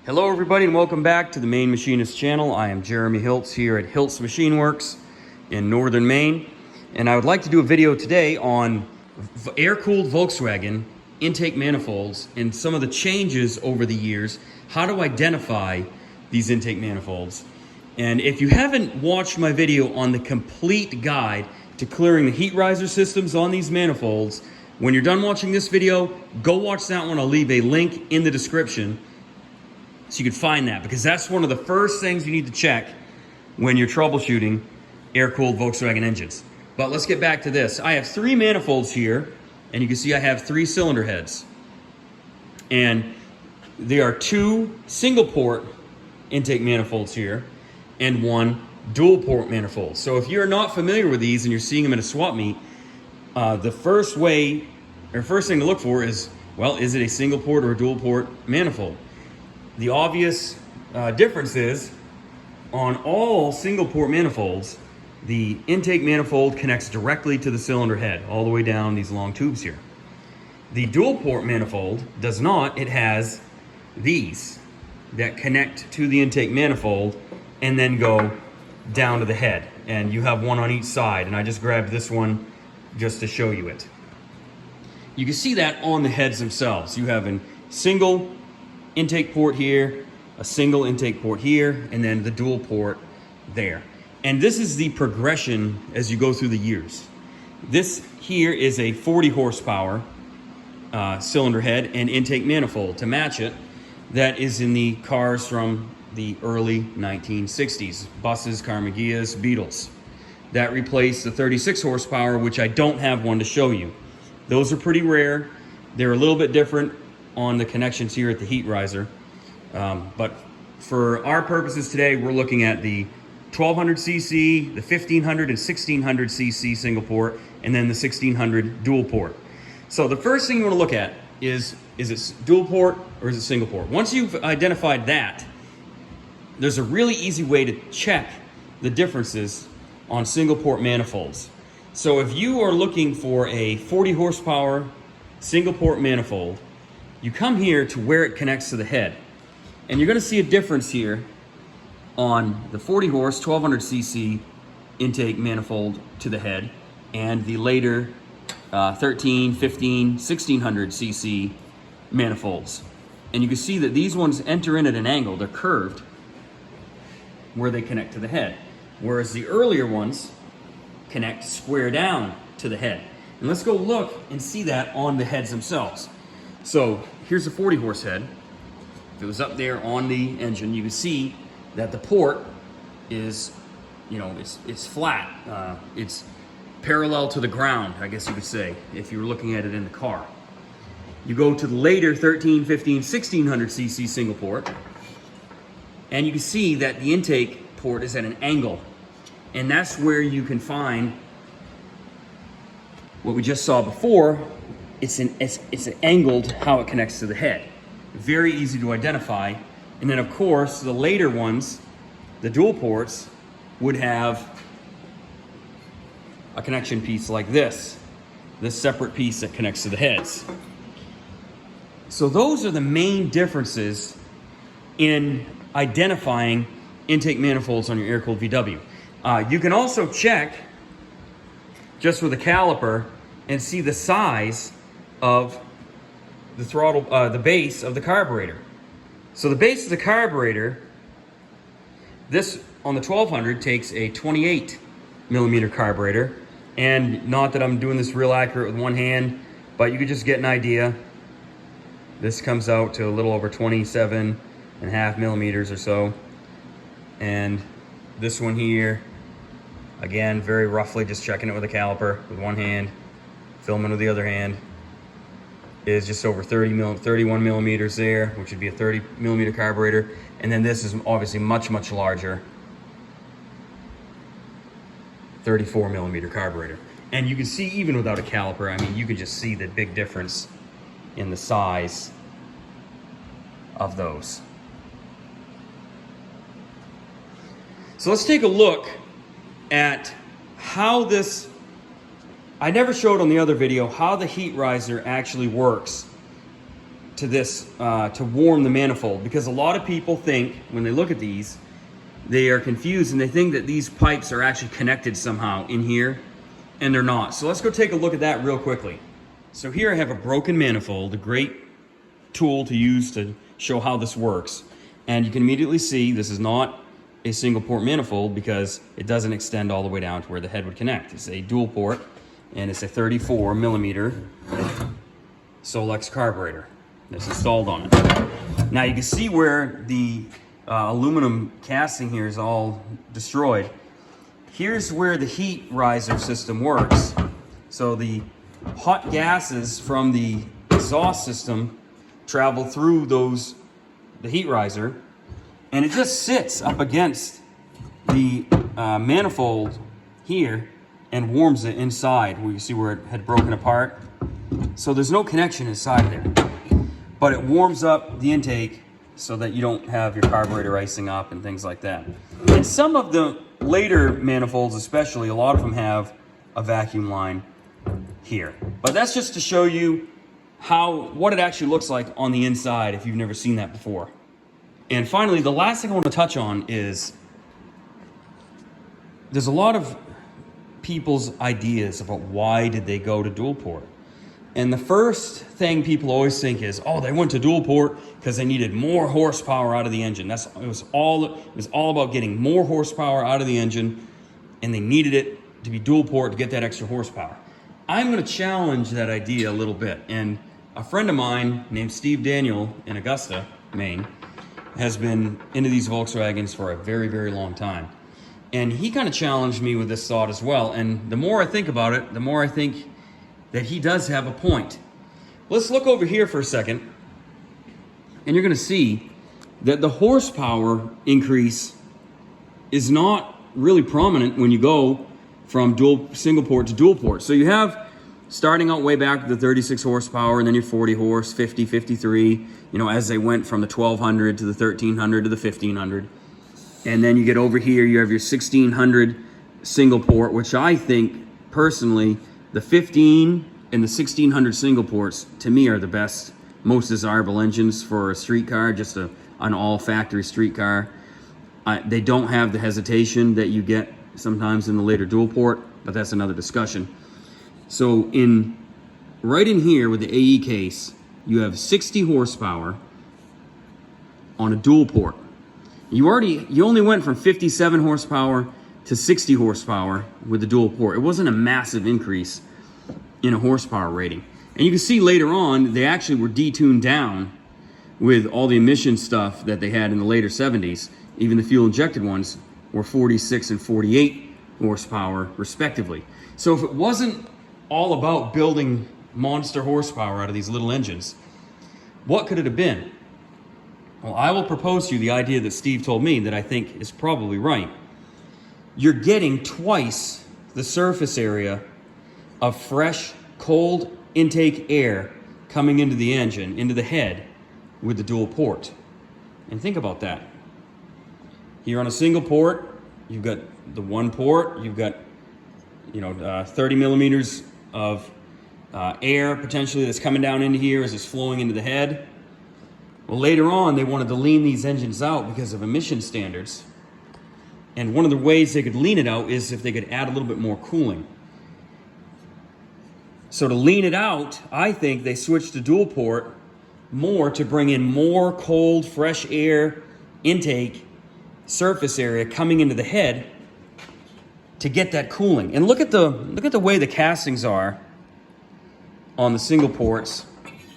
Hello everybody and welcome back to the Maine Machinist channel. I am Jeremy Hiltz here at Hiltz Machine Works in northern Maine. And I would like to do a video today on air-cooled Volkswagen intake manifolds and some of the changes over the years, how to identify these intake manifolds. And if you haven't watched my video on the complete guide to clearing the heat riser systems on these manifolds, when you're done watching this video, go watch that one. I'll leave a link in the description so you can find that, because that's one of the first things you need to check when you're troubleshooting air-cooled Volkswagen engines. But let's get back to this. I have three manifolds here, and you can see I have three cylinder heads. And there are two single port intake manifolds here and one dual port manifold. So if you're not familiar with these and you're seeing them at a swap meet, the first thing to look for is, well, is it a single port or a dual port manifold? The obvious difference is, on all single port manifolds, the intake manifold connects directly to the cylinder head, all the way down these long tubes here. The dual port manifold does not. It has these that connect to the intake manifold and then go down to the head. And you have one on each side, and I just grabbed this one just to show you it. You can see that on the heads themselves. You have a single intake port here, a single intake port here, and then the dual port there. And this is the progression as you go through the years. This here is a 40 horsepower cylinder head and intake manifold to match it. That is in the cars from the early 1960s, buses, Carmaghias, Beetles. That replaced the 36 horsepower, which I don't have one to show you. Those are pretty rare. They're a little bit different on the connections here at the heat riser. But for our purposes today, we're looking at the 1200cc, the 1500 and 1600cc single port, and then the 1600 dual port. So the first thing you want to look at is it dual port or is it single port? Once you've identified that, there's a really easy way to check the differences on single port manifolds. So if you are looking for a 40 horsepower single port manifold, you come here to where it connects to the head. And you're gonna see a difference here on the 40 horse 1200cc intake manifold to the head and the later 13, 15, 1600cc manifolds. And you can see that these ones enter in at an angle, they're curved where they connect to the head. Whereas the earlier ones connect square down to the head. And let's go look and see that on the heads themselves. So here's a 40 horse head. If it was up there on the engine, you can see that the port is, it's flat. It's parallel to the ground, I guess you could say, if you were looking at it in the car. You go to the later 13, 15, 1600cc single port, and you can see that the intake port is at an angle. And that's where you can find what we just saw before. It's an angled how it connects to the head. Very easy to identify. And then of course, the later ones, the dual ports, would have a connection piece like this separate piece that connects to the heads. So those are the main differences in identifying intake manifolds on your air-cooled VW. You can also check just with a caliper and see the size of the throttle, the base of the carburetor. So the base of the carburetor, this on the 1200 takes a 28 millimeter carburetor. And not that I'm doing this real accurate with one hand, but you could just get an idea. This comes out to a little over 27.5 millimeters or so. And this one here, again, very roughly just checking it with a caliper with one hand, filming with the other hand, is just over 31 millimeters there, which would be a 30 millimeter carburetor. And then this is obviously much, much larger, 34 millimeter carburetor. And you can see even without a caliper, I mean, you can just see the big difference in the size of those. So let's take a look at how this, I never showed on the other video how the heat riser actually works to this to warm the manifold, because a lot of people think when they look at these, they are confused and they think that these pipes are actually connected somehow in here, and they're not. So let's go take a look at that real quickly. So here I have a broken manifold, a great tool to use to show how this works. And you can immediately see this is not a single port manifold because it doesn't extend all the way down to where the head would connect. It's a dual port, and it's a 34 millimeter Solex carburetor that's installed on it. Now you can see where the aluminum casting here is all destroyed. Here's where the heat riser system works. So the hot gases from the exhaust system travel through the heat riser, and it just sits up against the manifold here and warms it inside, where you see where it had broken apart. So there's no connection inside there, but it warms up the intake so that you don't have your carburetor icing up and things like that. And some of the later manifolds especially, a lot of them have a vacuum line here. But that's just to show you what it actually looks like on the inside if you've never seen that before. And finally, the last thing I want to touch on is there's a lot of people's ideas about why did they go to dual port. And the first thing people always think is, oh, they went to dual port because they needed more horsepower out of the engine. It was all about getting more horsepower out of the engine, and they needed it to be dual port to get that extra horsepower. I'm going to challenge that idea a little bit. And a friend of mine named Steve Daniel in Augusta, Maine, has been into these Volkswagens for a very, very long time. And he kind of challenged me with this thought as well. And the more I think about it, the more I think that he does have a point. Let's look over here for a second, and you're going to see that the horsepower increase is not really prominent when you go from single port to dual port. So you have starting out way back with the 36 horsepower, and then your 40 horse, 50, 53, as they went from the 1200 to the 1300 to the 1500. And then you get over here, you have your 1600 single port, which I think personally, the 15 and the 1600 single ports to me are the best, most desirable engines for a street car, just an all factory street car. They don't have the hesitation that you get sometimes in the later dual port, but that's another discussion. So right in here with the AE case, you have 60 horsepower on a dual port. You only went from 57 horsepower to 60 horsepower with the dual port. It wasn't a massive increase in a horsepower rating. And you can see later on, they actually were detuned down with all the emission stuff that they had in the later 70s. Even the fuel injected ones were 46 and 48 horsepower respectively. So if it wasn't all about building monster horsepower out of these little engines, what could it have been? Well, I will propose to you the idea that Steve told me that I think is probably right. You're getting twice the surface area of fresh, cold intake air coming into the engine, into the head, with the dual port. And think about that. Here on a single port, you've got the one port, you've got 30 millimeters of air potentially that's coming down into here as it's flowing into the head. Well, later on, they wanted to lean these engines out because of emission standards. And one of the ways they could lean it out is if they could add a little bit more cooling. So to lean it out, I think they switched to dual port more to bring in more cold, fresh air intake surface area coming into the head to get that cooling. And look at the way the castings are on the single ports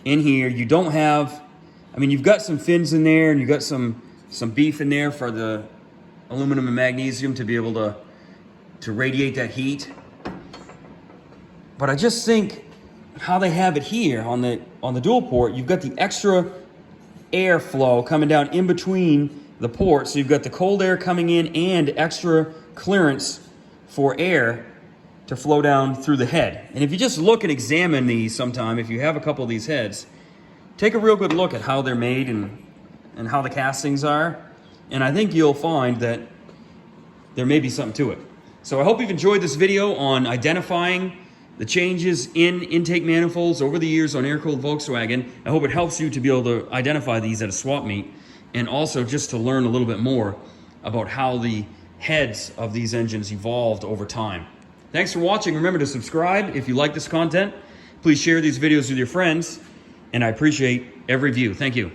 in here. You don't have, you've got some fins in there, and you've got some beef in there for the aluminum and magnesium to be able to radiate that heat. But I just think how they have it here on the dual port, you've got the extra air flow coming down in between the ports. So you've got the cold air coming in and extra clearance for air to flow down through the head. And if you just look and examine these sometime, if you have a couple of these heads, take a real good look at how they're made and how the castings are. And I think you'll find that there may be something to it. So I hope you've enjoyed this video on identifying the changes in intake manifolds over the years on Aircooled Volkswagen. I hope it helps you to be able to identify these at a swap meet, and also just to learn a little bit more about how the heads of these engines evolved over time. Thanks for watching. Remember to subscribe if you like this content. Please share these videos with your friends, and I appreciate every view. Thank you.